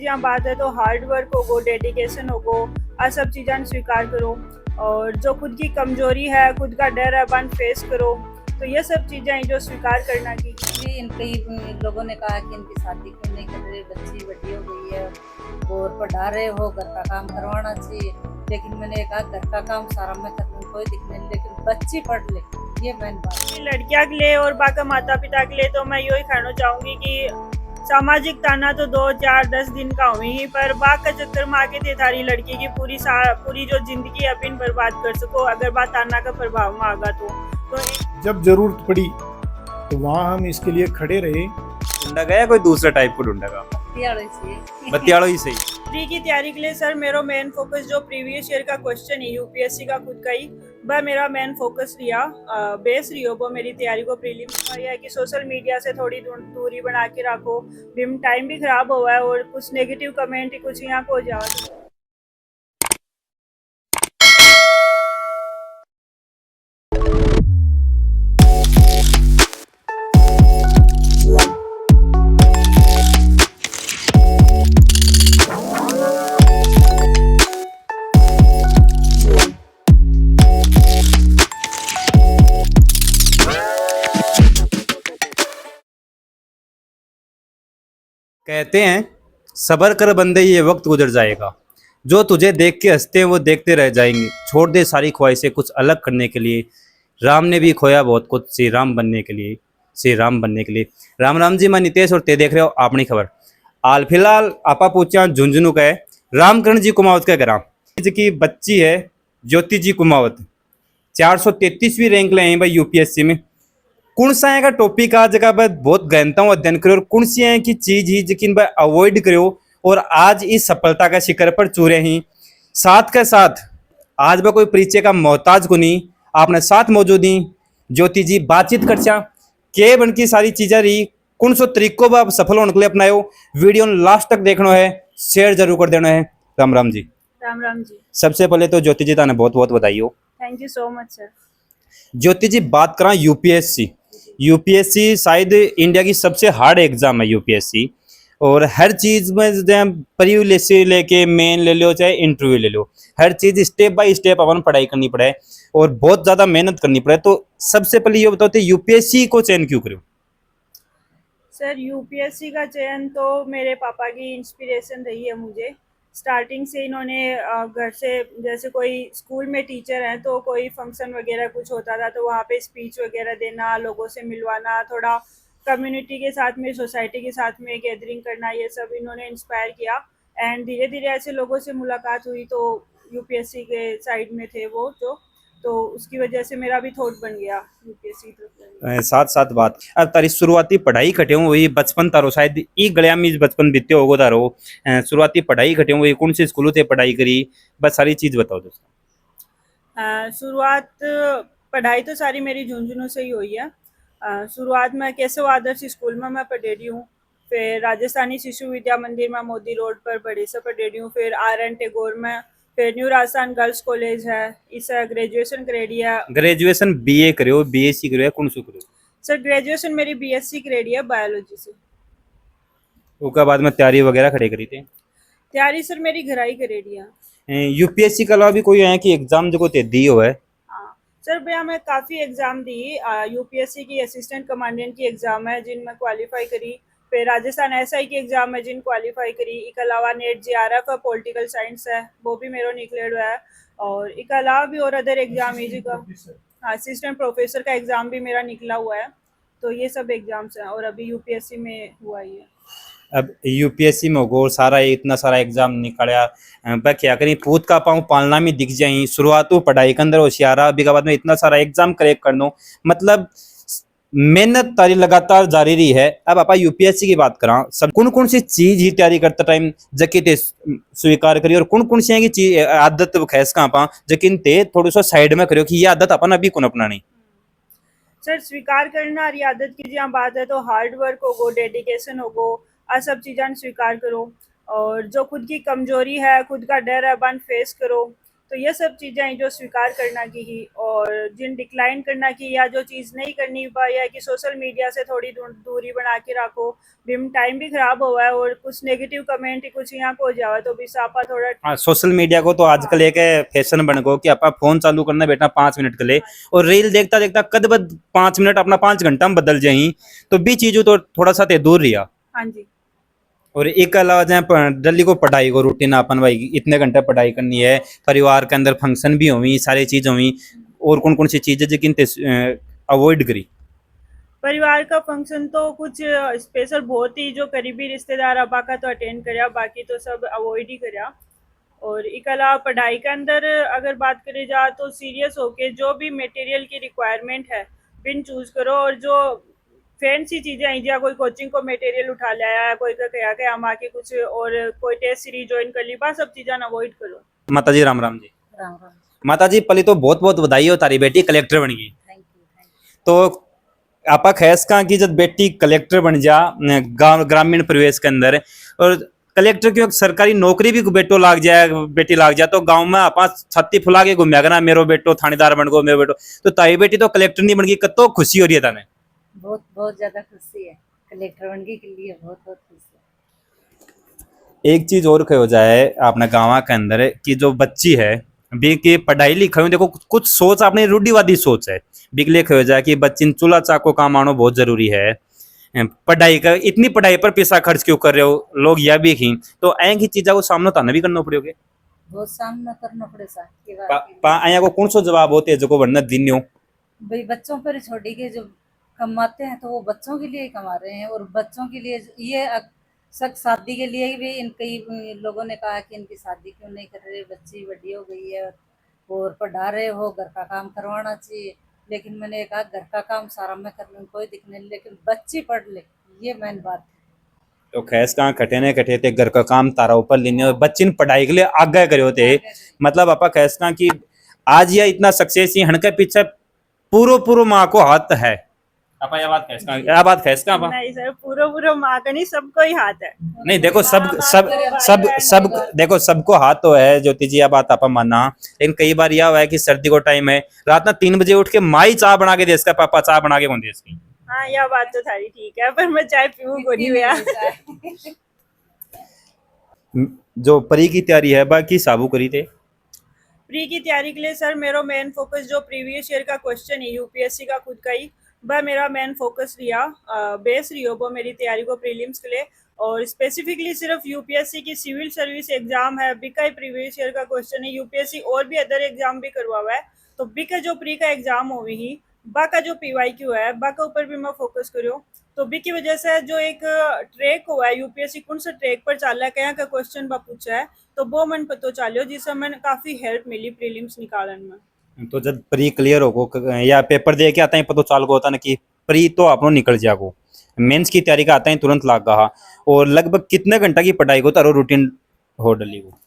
चीज़ें बात है तो हार्ड वर्क होगो, डेडिकेशन होगो, आ सब चीज़ें स्वीकार करो। और जो खुद की कमजोरी है, खुद का डर है, बन फेस करो। तो ये सब चीज़ें जो स्वीकार करना की भी इन कई लोगों ने कहा कि इनकी शादी क्यों नहीं कर रहे, बच्ची बड़ी हो गई है और पढ़ा रहे हो, घर का काम करवाना चाहिए। लेकिन मैंने कहा घर का काम सारा मैं कर लूँ, कोई दिक्कत नहीं, लेकिन बच्ची पढ़ ले, ये मेन बात। लड़कियां के लिए और बाकी माता पिता के लिए तो मैं यही कहना चाहूंगी कि सामाजिक ताना तो 2 4 10 दिन का हुई ही, पर बात का चक्कर में आके थे थारी लड़की की पूरी जो जिंदगी अपन बर्बाद कर सको अगर बात ताना का प्रभाव में आगा तो जब जरूरत पड़ी तो वहाँ हम इसके लिए खड़े रहे। ढूंढा गया कोई दूसरा टाइप को ढूंढा गया, बत्तियाड़ो ही सही। प्री की तैयारी के लिए सर मेरा मेन फोकस जो प्रीवियस ईयर का क्वेश्चन है यूपीएससी का खुद का ही वह मेरा मेन फोकस रिया बेस रही हो वो मेरी तैयारी को प्रीलिम्स का यह है कि सोशल मीडिया से थोड़ी दूरी बना के रखो। बिम टाइम भी खराब हुआ है और कुछ नेगेटिव कमेंट कुछ यहाँ को जाओ। कहते हैं सबर कर बंदे, ये वक्त गुजर जाएगा। जो तुझे देख के हंसते हैं वो देखते रह जाएंगे। छोड़ दे सारी ख्वाहिशें कुछ अलग करने के लिए। राम ने भी खोया बहुत कुछ श्री राम बनने के लिए, श्री राम बनने के लिए। राम राम जी, मैं नितेश और ते देख रहे हो अपनी खबर। हाल फिलहाल आपा पूछा झुंझुनू का है रामकरण जी कुमावत का ग्राम की बच्ची है ज्योति जी कुमावत, 433वीं रैंक ले आई भाई यूपीएससी में। कौन सा है का टॉपिक आज जगह पर बहुत गहनता अध्ययन करो और कौन सी है कि चीज ही जिन पर अवॉइड करो और आज इस सफलता का शिखर पर चूरे ही। साथ के साथ आज वह कोई परिचय का मोहताज को नहीं, आपने साथ मौजूद ही ज्योति जी बातचीत कर के बन की सारी चीजें रही कौन सो तरीकों पर आप सफल होने के लिए अपनाओ। वीडियो लास्ट तक देखना है, शेयर जरूर कर देना है। राम राम जी। राम राम जी। सबसे पहले तो ज्योति जी ताने बहुत बहुत बधाई हो। Thank you so much sir. Jyoti ji बात करा यूपीएससी, यूपीएससी शायद इंडिया की सबसे हार्ड एग्जाम है यूपीएससी। और हर चीज में प्रीव्यू से लेके मेन ले लो चाहे इंटरव्यू ले लो, हर चीज स्टेप बाय स्टेप अपन पढ़ाई करनी पड़े और बहुत ज्यादा मेहनत करनी पड़े। तो सबसे पहले ये बताओ यूपीएससी को चयन क्यों करो? सर यूपीएससी का चयन तो मेरे पापा की इंस्पिरेशन रही है मुझे। स्टार्टिंग से इन्होंने घर से जैसे कोई स्कूल में टीचर हैं तो कोई फंक्शन वगैरह कुछ होता था तो वहाँ पे स्पीच वगैरह देना, लोगों से मिलवाना, थोड़ा कम्युनिटी के साथ में, सोसाइटी के साथ में गैदरिंग करना, ये सब इन्होंने इंस्पायर किया। एंड धीरे धीरे ऐसे लोगों से मुलाकात हुई तो यूपीएससी के साइड में थे वो तो उसकी वजह से मेरा भी थॉट बन गया यूपीएससी। साथ साथ बात अब तारी शुरुआती पढ़ाई खटे हूँ वही बचपन तारो शायद ई गलिया में बचपन बीते होगो तारो। शुरुआती पढ़ाई खटे हूँ वही कौन से स्कूलों से पढ़ाई करी, बस सारी चीज बताओ दोस्तों। शुरुआत पढ़ाई तो सारी मेरी झुंझुनू से ही हुई है। शुरुआत में केशव आदर्श स्कूल में मैं पढ़ी रही हूँ, फिर राजस्थानी शिशु विद्या मंदिर में मोदी रोड पर बड़े से पढ़ी रही हूँ, फिर RN टैगोर में, फिर न्यू राजस्थान गर्ल्स कॉलेज है, इस ग्रेजुएशन करेडी है। ग्रेजुएशन बीए करो, बीएससी करो, कौन सा करो? सर ग्रेजुएशन मेरी BSc करेडी है बायोलॉजी से। उसके बाद में तैयारी वगैरह खड़े करी थे? तैयारी सर मेरी घराई करेडी है। यूपीएससी के अलावा भी कोई है कि एग्जाम जो ते दी हो है? हाँ सर भैया मैं काफ़ी एग्ज़ाम दी। यूपीएससी की असिस्टेंट कमांडेंट की एग्ज़ाम है जिन में क्वालिफाई करी, फिर राजस्थान SI की एग्ज़ाम है जिन क्वालिफाई करी। इसके अलावा नेट JRF है, पॉलिटिकल साइंस है, वो भी मेरा निकले हुआ है। और इसके अलावा भी और अदर एग्ज़ाम है जिसका असिस्टेंट प्रोफेसर का एग्ज़ाम भी मेरा निकला हुआ है। तो ये सब एग्ज़ाम्स हैं और अभी यूपीएससी में हुआ ही है। अब यूपीएससी में होगो सारा इतना सारा एग्जाम निकाला, क्या करें पूत का पाऊँ पालना में दिख जाए। शुरुआत तो पढ़ाई के अंदर होशियारा, अभी के बाद में इतना सारा एग्जाम क्रैक कर दो, मतलब मेहनत तारी लगातार जारी रही है। अब आप यूपीएससी की बात करा, सब कौन कौन सी चीज ही तैयारी करते टाइम जकी ते स्वीकार करी और कौन कौन सी है कि चीज आदत खैस का पा जकिन ते थोड़ा सा साइड में करो कि ये आदत अपन अभी कौन अपनानी? सर स्वीकार करना और आदत की जहाँ बात है तो हार्ड वर्क होगो, डेडिकेशन होगो, आ सब चीज़ें स्वीकार करो। और जो खुद की कमजोरी है, खुद का डर है, बन फेस करो। तो ये सब चीज़ें जो स्वीकार करना की ही, और जिन डिक्लाइन करना की या जो चीज़ नहीं करनी बा, या कि सोशल मीडिया से थोड़ी दूरी बना के रखो। बिम टाइम भी खराब हुआ है और कुछ नेगेटिव कमेंट कुछ यहाँ को हो जावा तो भी सापा थोड़ा। हाँ, सोशल मीडिया को तो आजकल एक फैशन बन गो कि अपना फोन चालू करना बेटा 5 मिनट के लिए, और रील देखता देखता कद बद 5 मिनट अपना 5 घंटा में बदल जाही, तो भी चीजों तो थोड़ा सा ते दूर रिया। हाँ जी। और एक अलावा जहाँ दिल्ली को पढ़ाई को रूटीन अपन भाई इतने घंटे पढ़ाई करनी है, परिवार के अंदर फंक्शन भी हुई, सारी चीज हुई, और कौन कौन सी चीजें जिन अवॉइड करी। परिवार का फंक्शन तो कुछ स्पेशल बहुत ही जो करीबी रिश्तेदार अबा का तो अटेंड करया, बाकी तो सब अवॉइड ही करया। और एक अलावा पढ़ाई के अंदर अगर बात करी जाए तो सीरियस होके जो भी मटेरियल की रिक्वायरमेंट है बिन चूज करो, और जो फैंसी चीज़ें आई जा, कोई कोचिंग को मटेरियल उठा लिया, कोई का कहा के हम आके कुछ और कोई टेस्ट सीरीज ज्वाइन कर ली, बस सब चीज़ें अवॉइड करो। माता जी राम राम जी। राम राम। माता जी पहले तो बहुत बहुत बधाई हो, तारी बेटी कलेक्टर बन गई। Thank you. तो आपा खैस कहा कि जब बेटी कलेक्टर बन जा गांव ग्रामीण परिवेश के अंदर, और कलेक्टर की एक सरकारी नौकरी भी बेटो लाग जाए, बेटी लाग जाए, तो गांव में आपा छाती फुला के घूमया करना, मेरो बेटो थानेदार बन गो, मेरो बेटो। तो ताई बेटी तो कलेक्टर नहीं बन गई, कतो खुशी हो रही है ताने। बहुत बहुत ज्यादा खुशी है, कलेक्टर बनने के लिए बहुत बहुत खुशी है। एक चीज और कहो जाए अपने गाँव के अंदर कि जो बच्ची है बी की पढ़ाई लिखाई, देखो कुछ सोच अपनी रूढ़िवादी सोच है, बिगले कहो जाए कि बच्ची चूल्हा चाको काम आना बहुत जरूरी है, पढ़ाई का इतनी पढ़ाई पर पैसा खर्च क्यों कर रहे हो लोग, यह भी ही तो ऐ की चीजा को सामना ताना भी करना पड़ेगा। बहुत सामना करना पड़े सा ये पा, बात के पा लिए। आया को कौन सो जवाब होते हैं जो बनना दिन हो। भाई बच्चों पर छोड़ी के जो कमाते हैं तो वो बच्चों के लिए ही कमा रहे हैं, और बच्चों के लिए ये सख्त शादी के लिए भी इन कई लोगों ने कहा कि इनकी शादी क्यों नहीं कर रहे, बच्ची बड़ी हो गई है और पढ़ा रहे हो, घर का काम करवाना चाहिए। लेकिन मैंने कहा घर का काम सारा मैं कर लूँ, कोई दिक्कत नहीं, लेकिन बच्ची पढ़ ले, ये मेन बात है। तो खैस कहाँ खटे ने खटे थे, घर का काम तारा ऊपर लेने और बच्ची ने पढ़ाई के लिए आगे करे होते, मतलब आपा खैस कहाँ की आज यह इतना सक्सेस ही हणके पीछे पूरो पूरो माँ को हाथ है। आपा यह बात खैस कहाँ, यह बात खैस कहाँ आपा? नहीं सर, पूरा पूरा माँ का नहीं, सबको ही हाथ है। नहीं देखो सब सब सब सब देखो सबको हाथ तो है ज्योति जी, यह बात आपा माना, लेकिन कई बार यह हुआ है कि सर्दी को टाइम है, रात में 3 बजे उठ के माँ ही चाय बना के दे इसका, पापा चाय बना के कौन दे इसकी। हाँ, यह बात तो थारी ठीक है, पर मैं चाय पीऊँ को नहीं हुआ। जो परी की तैयारी है बाकी साबू करी थे। प्री की तैयारी के लिए सर मेरा मेन फोकस जो प्रीवियस ईयर का क्वेश्चन है यूपीएससी का खुद का ही, वह मेरा मेन फोकस रिया, बेस रही हो वो मेरी तैयारी को प्रीलिम्स के लिए। और स्पेसिफिकली सिर्फ यूपीएससी की सिविल सर्विस एग्जाम है, बी का प्रीवियस ईयर का क्वेश्चन है, यूपीएससी और भी अदर एग्जाम भी करवा हुआ है, तो बी का जो प्री का एग्जाम हो ही बा का जो पीवाईक्यू है बा का ऊपर भी मैं फोकस करूँ। तो बी की वजह से जो एक ट्रैक हुआ है यूपीएससी कौन सा ट्रैक पर चल रहा है, क्या का क्वेश्चन बा पूछा है, तो वो मन पतो चलो जिससे मैंने काफ़ी हेल्प मिली प्रीलिम्स निकालने में। तो जब प्री क्लियर हो या पेपर दे के आता है पता चाल को होता ना कि प्री तो आपनो निकल जागो, मेंस की तैयारी का आता है तुरंत लाग गहा। और लगभग कितने घंटा की पढ़ाई को तारो रूटीन हो डली को?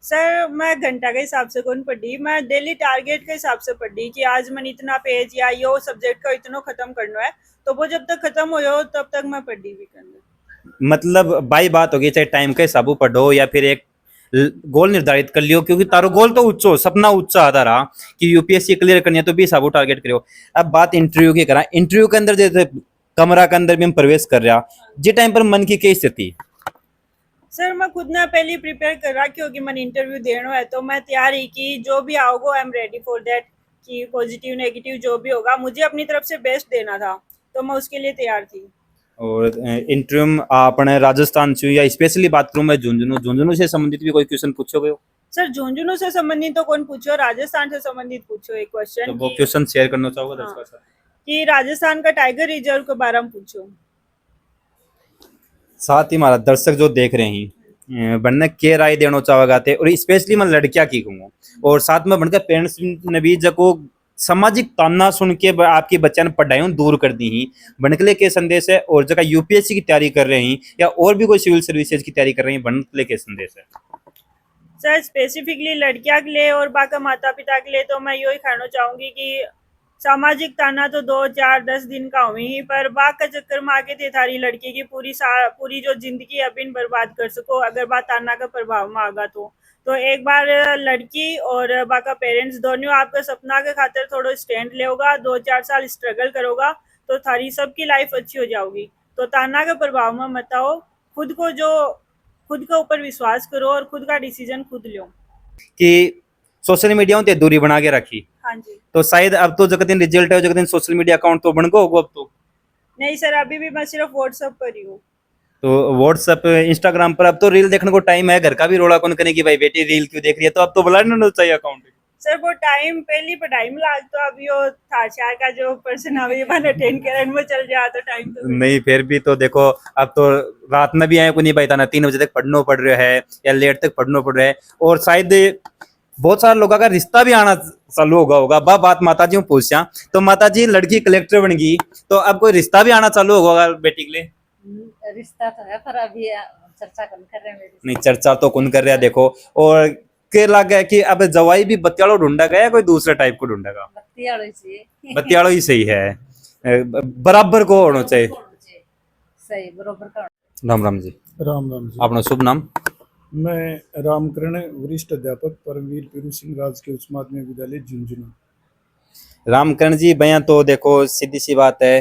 सर मैं घंटा के हिसाब से कौन पढ़ी, मैं डेली टारगेट के हिसाब से पढ़ी कि आज मैंने इतना पेज या यो सब्जेक्ट का इतना खत्म करना है, तो वो जब तक खत्म हो तब तक मैं पढ़ी भी करना। मतलब बाई बात होगी चाहे टाइम के हिसाब पढ़ो या फिर एक गोल निर्धारित कर लियो, क्योंकि तारो गोल तो उच्चो सपना उच्चा आता रहा कि यूपीएससी क्लियर करनी है तो भी हिसाब टारगेट करो। अब बात इंटरव्यू की करा, इंटरव्यू के अंदर जैसे कमरा के अंदर भी हम प्रवेश कर रहा, जिस टाइम पर मन की क्या स्थिति? सर मैं खुद ना पहले प्रिपेयर कर रहा क्योंकि मैंने इंटरव्यू देना है, तो मैं तैयार ही कि जो भी आओगे I am ready for that, कि पॉजिटिव नेगेटिव जो भी होगा मुझे अपनी तरफ से बेस्ट देना था, तो मैं उसके लिए तैयार थी। और इंटरव्यू में आपने राजस्थान से या स्पेशली बात करूं मैं झुंझुनू से संबंधित भी कोई क्वेश्चन पूछो गयो? सर झुंझुनू से संबंधित तो कौन पूछो, राजस्थान से संबंधित पूछो एक तो क्वेश्चन वो क्वेश्चन शेयर करना चाहोगे? हाँ, कि राजस्थान का टाइगर रिजर्व के बारे में पूछो। साथ ही हमारा दर्शक जो देख रहे हैं बनने के राय देना चाहोगा थे, और स्पेशली मैं लड़कियां की कहूँगा, और साथ में बनकर पेरेंट्स ने भी जको सामाजिक ताना सुन के आपकी बच्चा ने पढ़ाई दूर कर दी ही बनकले के संदेश है, और जगह यूपीएससी की तैयारी कर रहे हैं या और भी कोई सिविल सर्विसेज की तैयारी कर रहे हैं बनकले के संदेश है? सर स्पेसिफिकली लड़कियां के लिए और बाका माता पिता के लिए तो मैं यही कहना चाहूंगी कि सामाजिक ताना तो 2 4 10 दिन का हुई, पर बात का चक्कर में आके थे थारी लड़की की पूरी जो जिंदगी अबिन बर्बाद कर सको अगर बात ताना का प्रभाव में आगा तो। तो एक बार लड़की और बाका पेरेंट्स दोनों आपके सपना के खातिर थोड़ा स्टैंड ले होगा, 2-4 साल स्ट्रगल करोगा तो थारी सबकी लाइफ अच्छी हो जाओगी। तो ताना के प्रभाव में मत आओ, खुद के ऊपर विश्वास करो और खुद का डिसीजन खुद लो। कि सोशल मीडिया ते दूरी बना के रखी। हाँ जी। तो शायद अब तो जगह दिन रिजल्ट है, जगह दिन सोशल मीडिया अकाउंट तो बन गो होगा अब तो। नहीं सर, अभी भी मैं सिर्फ व्हाट्सएप पर ही हूँ। तो व्हाट्सएप इंस्टाग्राम पर अब तो रील देखने को टाइम है, घर का भी रोड़ा कौन करने की भाई बेटी रील क्यों देख रही है, तो अब तो बुलाना चाहिए अकाउंट। सर वो टाइम पहली पढ़ाई में लागतो, अभी वो थारचार का जो पर्सन अभी मैंने अटेंड करने में चल जाए तो टाइम तो नहीं फिर भी तो देखो अब तो रात में भी आए को नहीं भाई ताना 3 बजे तक पढ़ना पड़ रहा है या लेट तक पढ़ना पड़ रहा है। और शायद बहुत सारे लोगों का रिश्ता भी आना चालू होगा बात माता जी पूछा तो माता जी लड़की कलेक्टर बन गई तो अब कोई रिश्ता भी आना चालू होगा बेटी के लिए? रिश्ता तो है पर अभी चर्चा कौन कर रहे हैं मेरी। नहीं चर्चा तो कौन कर रहा है देखो। और के लग गया कि अब जवाई भी बत्तियाड़ो ढूंढा गया, कोई दूसरे टाइप को ढूंढेगा? बत्तियाड़ो ही सही है, बराबर को होना चाहिए। सही बराबर का। राम राम जी। अपना शुभ नाम? मैं रामकरण, वरिष्ठ अध्यापक परमवीर पीरू सिंह राजकीय उच्च माध्यमिक विद्यालय झुंझुनू। रामकरण जी भैया तो देखो सीधी सी बात है,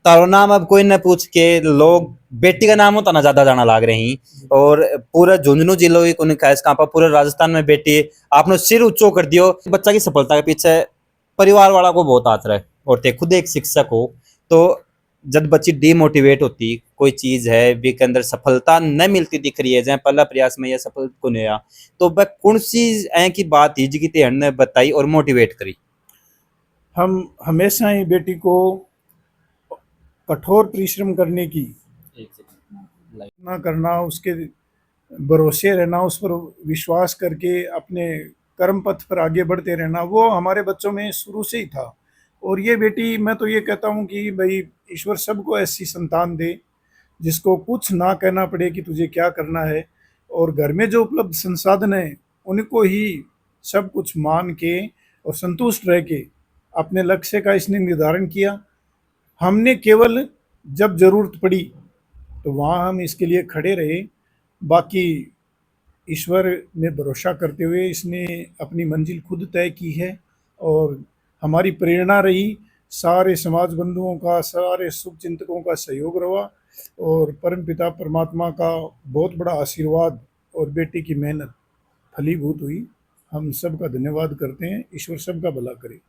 तारो नाम अब कोई न पूछ के लोग बेटी का नाम होता ना ज्यादा जाना लाग रही। और पूरा झुंझुनू जिलो ही पूरे राजस्थान में बेटी आपने सिर ऊंचो कर दियो। बच्चा की सफलता के पीछे परिवार वाला को बहुत हाथ रहे और ते खुद एक शिक्षक हो तो जब बच्ची डीमोटिवेट होती कोई चीज है भी के अंदर सफलता न मिलती दिख रही है जहाँ पहला प्रयास में यह सफल को नहीं आया तो वह कौन सी ऐ की बात ही जिकी ने बताई और मोटिवेट करी? हम हमेशा ही बेटी को कठोर परिश्रम करने की ना करना, उसके भरोसे रहना, उस पर विश्वास करके अपने कर्म पथ पर आगे बढ़ते रहना, वो हमारे बच्चों में शुरू से ही था। और ये बेटी, मैं तो ये कहता हूँ कि भाई ईश्वर सबको ऐसी संतान दे जिसको कुछ ना कहना पड़े कि तुझे क्या करना है, और घर में जो उपलब्ध संसाधन है उनको ही सब कुछ मान के और संतुष्ट रह के अपने लक्ष्य का इसने निर्धारण किया। हमने केवल जब ज़रूरत पड़ी तो वहाँ हम इसके लिए खड़े रहे, बाकी ईश्वर में भरोसा करते हुए इसने अपनी मंजिल खुद तय की है। और हमारी प्रेरणा रही सारे समाज बंधुओं का, सारे शुभ चिंतकों का सहयोग रहा और परमपिता परमात्मा का बहुत बड़ा आशीर्वाद और बेटी की मेहनत फलीभूत हुई। हम सब का धन्यवाद करते हैं, ईश्वर सबका भला करे।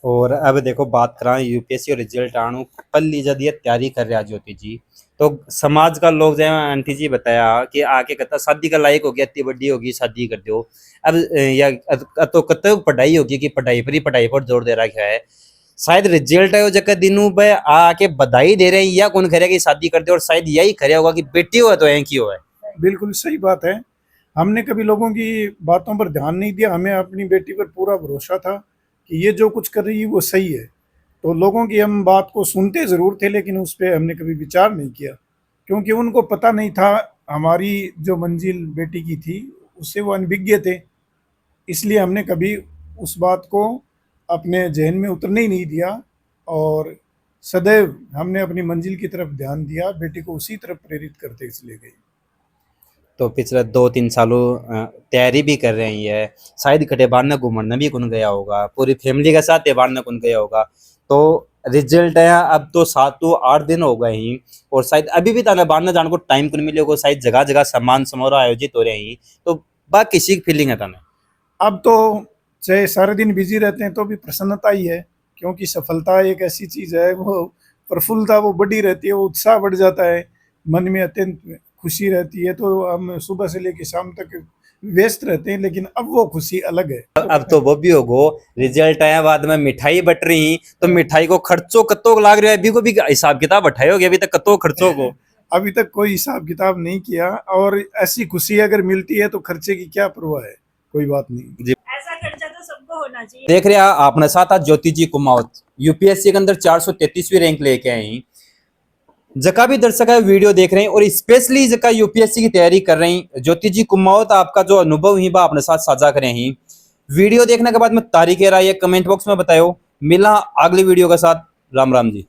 और अब देखो बात करा यूपीएससी और रिजल्ट आने पल्ली जब ये तैयारी कर रहा ज्योति जी तो समाज का लोग जो आंटी जी बताया कि आके कहता शादी का लायक हो गया, इतनी बड़ी होगी शादी कर दो। अब या तो कत पढ़ाई होगी कि पढ़ाई पर जोर दे रखा है। शायद रिजल्ट है जगह दिनों पे आके बधाई दे रहे हैं या कौन करे कि शादी कर दे और शायद यही करे होगा कि बेटी हो तो की हो है। बिल्कुल सही बात है, हमने कभी लोगों की बातों पर ध्यान नहीं दिया, हमें अपनी बेटी पर पूरा भरोसा था कि ये जो कुछ कर रही है वो सही है। तो लोगों की हम बात को सुनते ज़रूर थे लेकिन उस पर हमने कभी विचार नहीं किया, क्योंकि उनको पता नहीं था हमारी जो मंजिल बेटी की थी उससे वो अनभिज्ञ थे। इसलिए हमने कभी उस बात को अपने जहन में उतरने ही नहीं दिया और सदैव हमने अपनी मंजिल की तरफ ध्यान दिया, बेटी को उसी तरफ प्रेरित करते इसलिए गए। तो पिछले 2-3 सालों तैयारी भी कर रही है, शायद इकट्ठे बार घूमने भी कौन गया होगा, पूरी फैमिली के साथ बार कौन गया होगा। तो रिजल्ट है अब तो 7-8 दिन हो गए ही और शायद अभी भी ताना बार जाने को टाइम कौन मिले होगा, शायद जगह जगह सम्मान समारोह आयोजित हो रहे हैं। तो बात किसी की फीलिंग है ताना? अब तो चाहे सारे दिन बिजी रहते हैं तो भी प्रसन्नता ही है, क्योंकि सफलता एक ऐसी चीज़ है, वो प्रफुल्लता वो बढ़ी रहती है, वो उत्साह बढ़ जाता है, मन में अत्यंत खुशी रहती है। तो हम सुबह से लेकर शाम तक व्यस्त रहते हैं, लेकिन अब वो खुशी अलग है। अब तो वो भी होगो रिजल्ट आया बाद में मिठाई बट रही तो मिठाई को खर्चो कत्तो लाग रहा है, अभी को भी हिसाब किताब बैठाओगे? अभी तक कत्तो खर्चो को अभी तक कोई हिसाब किताब नहीं किया, और ऐसी खुशी अगर मिलती है तो खर्चे की क्या परवाह है, कोई बात नहीं। ऐसा खर्चा तो सबको होना चाहिए। देख रहे आपने साथ आज ज्योति जी कुमावत यूपीएससी के अंदर 433वीं रैंक लेके आई। जका भी दर्शक है वीडियो देख रहे हैं और स्पेशली जका यूपीएससी की तैयारी कर रहे हैं, ज्योति जी कुमावत आपका जो अनुभव ही अपने साथ साझा करें ही। वीडियो देखने के बाद में तारीख राय कमेंट बॉक्स में बताओ। मिला अगली वीडियो के साथ। राम राम जी।